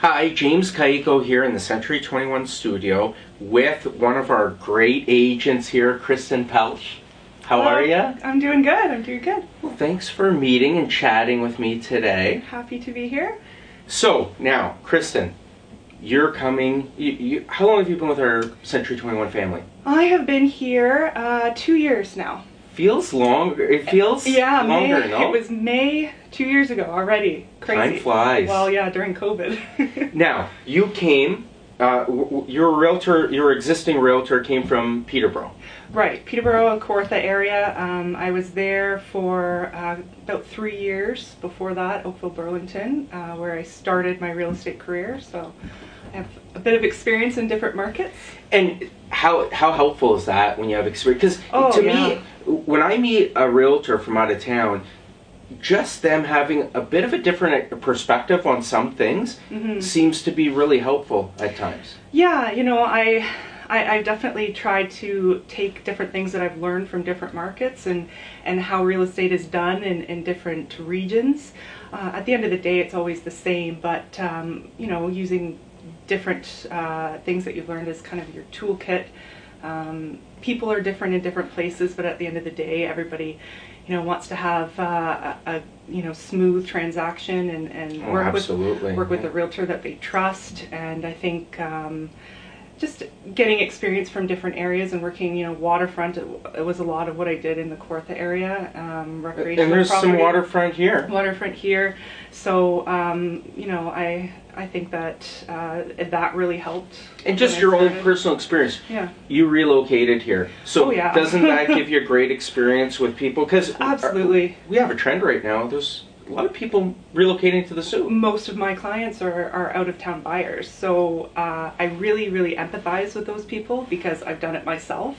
Hi, James Kaiko here in the Century 21 studio with one of our great agents here, Kristen Peltsch. How are you? I'm doing good. I'm doing good. Well, thanks for meeting and chatting with me today. Happy to be here. So, now, Kristen, you're coming. How long have you been with our Century 21 family? I have been here 2 years now. Feels longer. It feels longer, no? It was May 2 years ago already. Crazy. Time flies. Well, yeah, during COVID. Now, you came, your existing realtor came from Peterborough. Right, Peterborough, Kawartha area. I was there for about 3 years before that, Oakville, Burlington, where I started my real estate career. So I have a bit of experience in different markets. And how helpful is that when you have experience? Because me, when I meet a realtor from out of town, just them having a bit of a different perspective on some things seems to be really helpful at times. Yeah, you know, I've definitely tried to take different things that I've learned from different markets and how real estate is done in different regions. At the end of the day, it's always the same, but you know, using different things that you've learned as kind of your toolkit. People are different in different places, but at the end of the day, everybody, you know, wants to have a you know, smooth transaction and work with a realtor that they trust. And I think just getting experience from different areas and working, you know, waterfront, it was a lot of what I did in the Kawartha area, recreational and there's property, some waterfront here. Waterfront here. So, you know, I think that that really helped. And just your own personal experience. Yeah. You relocated here. So doesn't that give you a great experience with people? Because absolutely. We have a trend right now. There's a lot of people relocating to the Soo. Most of my clients are out-of-town buyers, so I really empathize with those people because I've done it myself.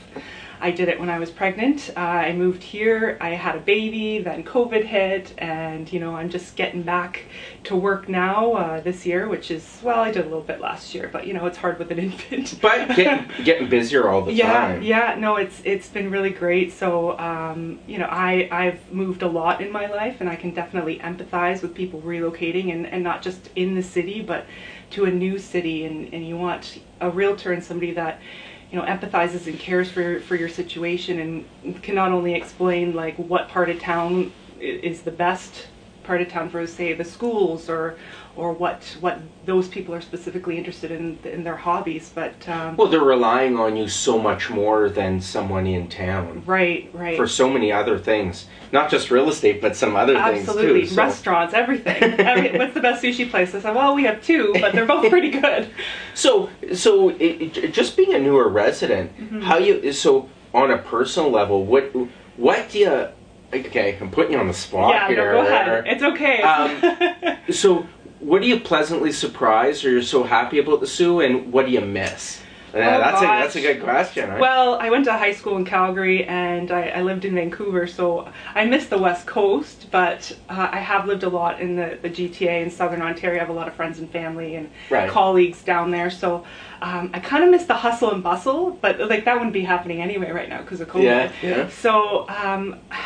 I did it when I was pregnant. I moved here, I had a baby, then COVID hit, and you know, I'm just getting back to work now this year, which is, well, I did a little bit last year, but you know, it's hard with an infant. But getting busier all the time. Yeah, no, it's been really great. So, you know, I've moved a lot in my life, and I can definitely empathize with people relocating, and not just in the city, but to a new city, and you want a realtor and somebody that, you know, empathizes and cares for your situation and can not only explain like what part of town is the best part of town for, say, the schools or what those people are specifically interested in their hobbies, but well, they're relying on you so much more than someone in town. Right. For so many other things, not just real estate, but some other things too. Absolutely, so. Restaurants, everything. What's the best sushi place? I said, well, we have two, but they're both pretty good. So just being a newer resident, so on a personal level, what do you? Okay, I'm putting you on the spot here. Yeah, no, go ahead. It's okay. So, what are you pleasantly surprised or you're so happy about the Soo, and what do you miss? That's a good question. Right? Well, I went to high school in Calgary, and I lived in Vancouver, so I miss the West Coast, but I have lived a lot in the GTA in Southern Ontario. I have a lot of friends and family and colleagues down there, so I kind of miss the hustle and bustle, but like that wouldn't be happening anyway right now because of COVID. Yeah. So,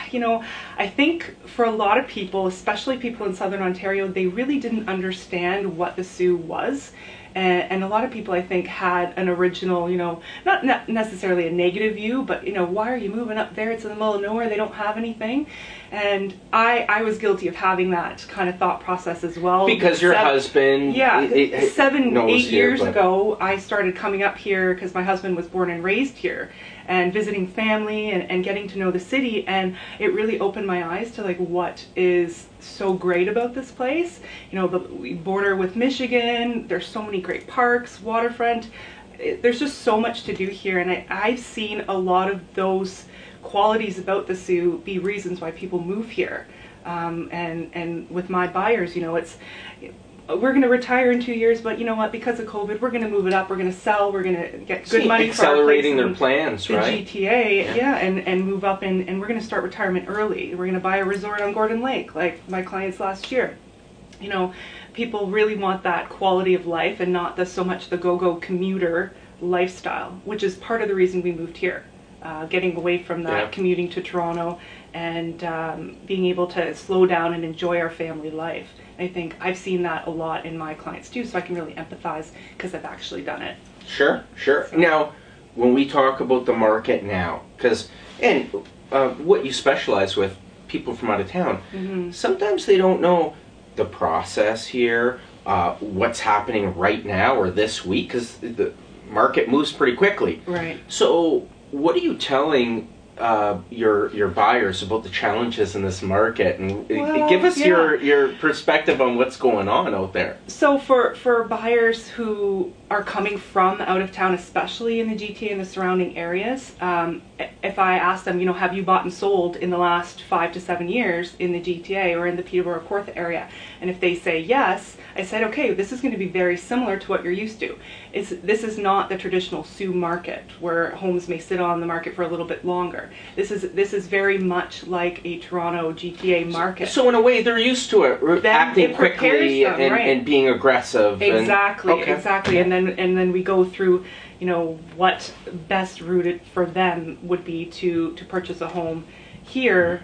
you know, I think for a lot of people, especially people in Southern Ontario, they really didn't understand what the Soo was. And a lot of people, I think, had an original, you know, not necessarily a negative view, but, you know, why are you moving up there? It's in the middle of nowhere. They don't have anything. And I was guilty of having that kind of thought process as well. Because your husband... Yeah, 8 years ago, I started coming up here because my husband was born and raised here, and visiting family and getting to know the city, and it really opened my eyes to like what is so great about this place. You know, we border with Michigan, there's so many great parks, waterfront, there's just so much to do here, and I've seen a lot of those qualities about the Soo be reasons why people move here. And with my buyers, you know, it's, we're going to retire in 2 years, but you know what, because of COVID, we're going to move it up, we're going to sell, we're going to get good money for our place, accelerating their plans, the GTA, and move up, and we're going to start retirement early. We're going to buy a resort on Gordon Lake, like my clients last year. You know, people really want that quality of life and not so much the go-go commuter lifestyle, which is part of the reason we moved here. Getting away from that, commuting to Toronto, and being able to slow down and enjoy our family life. I think I've seen that a lot in my clients too, so I can really empathize because I've actually done it. Sure. So. Now, when we talk about the market now, what you specialize with, people from out of town, sometimes they don't know the process here, what's happening right now or this week, because the market moves pretty quickly. Right. So what are you telling your buyers about the challenges in this market, and give us your perspective on what's going on out there? So for buyers who are coming from out of town, especially in the GTA and the surrounding areas, if I ask them, have you bought and sold in the last 5 to 7 years in the GTA or in the Peterborough Kawartha area, and if they say yes, I said, okay, this is going to be very similar to what you're used to. This is not the traditional Sioux market where homes may sit on the market for a little bit longer. This is very much like a Toronto GTA market. So in a way, they're used to it, acting quickly and being aggressive. Exactly, exactly. And then we go through, what best route for them would be to purchase a home here.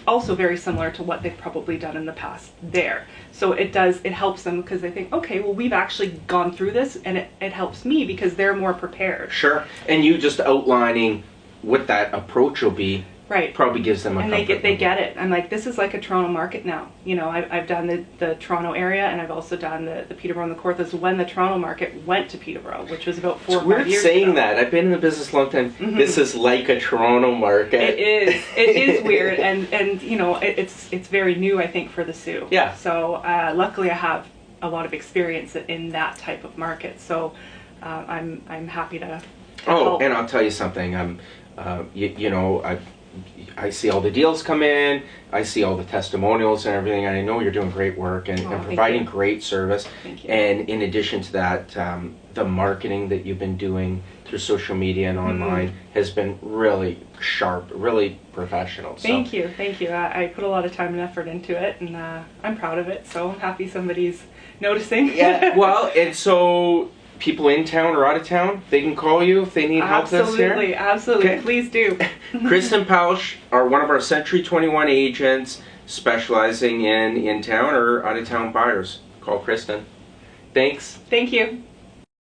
Also very similar to what they've probably done in the past there. So it helps them because they think, okay, well, we've actually gone through this, and it helps me because they're more prepared. Sure. And you just outlining what that approach will be, right, probably gives them a comfort. And they get it. I'm like, this is like a Toronto market now. I've done the Toronto area, and I've also done the Peterborough and the Kawarthas when the Toronto market went to Peterborough, which was about 4 or 5 years ago. Weird saying that. I've been in the business a long time. This is like a Toronto market. It is. It is weird, and it's very new, I think, for the Sioux. Yeah. So luckily, I have a lot of experience in that type of market. So I'm happy to help. And I'll tell you something. I see all the deals come in, I see all the testimonials and everything, and I know you're doing great work and providing great service. Thank you. And in addition to that, the marketing that you've been doing through social media and online has been really sharp, really professional. Thank you. I put a lot of time and effort into it, and I'm proud of it, so I'm happy somebody's noticing. Yeah, well, and so people in town or out of town, they can call you if they need help this year? Absolutely. Okay. Please do. Kristen Peltsch, one of our Century 21 agents specializing in town or out of town buyers. Call Kristen. Thanks. Thank you.